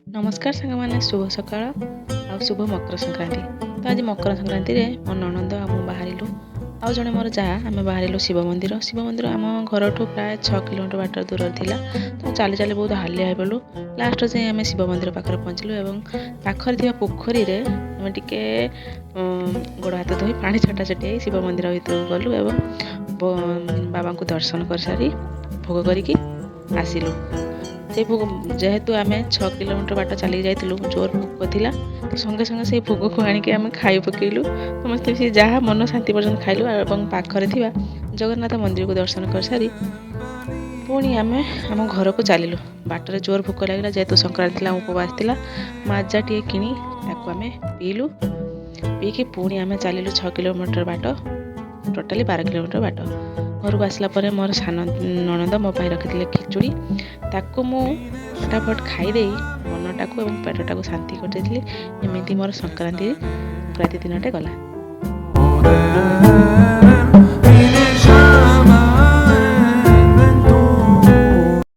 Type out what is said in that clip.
नमस्कार साଙ୍ଗमाने शुभ सकाळ आ शुभ मकर संक्रांति। तो आज मकर संक्रांति रे मो ननंद आ मु बाहरिलु आउ जणे मोर जा आमे बाहरिलु शिव मंदिर आम घरठू प्राय 6 किलोमीटर बाट दूर थिला। तो चाली चाली बहुत हालिया हेबलु। लास्ट जे आमे शिव मंदिर पाखरे पहुंचलु एवं पाखरे थिबा पोखरी रे आमे टिके गोड़ हाथ धोई पानी छटा छटी शिव मंदिर भितर गलु एवं बाबा को दर्शन कर सारी भोग करिकी आसिलु। से भोग जेहेतु आम 6 किलोमीटर बाट चली जाइलु जोर भोक थिला तो संगे संगे से भोग को आनिक आम खाई पकेलु। समस्ते से जहाँ मन शांति पर्यंत खाइलु और पाखरे थिबा जगन्नाथ मंदिर को दर्शन कर सारी पुणी आम आम घर को चलिलु। बाटर जोर भोक लगे जेहेतु संक्रांति उपवास थिला माजा टे किनी ताकू आम पीलु पीकी पुणी आम चलिलु 6 किलोमीटर बाट टोटाली 12 किलोमीटर बाट। घर को आसला परे मोर सान ननद मो पाई रखिथिले खिचुड़ी ताकू मु फटाफट खाईदे मनटा को एवं पेटटा को शांति कर देथिली। एमिति मोर संक्रांति दिन गला।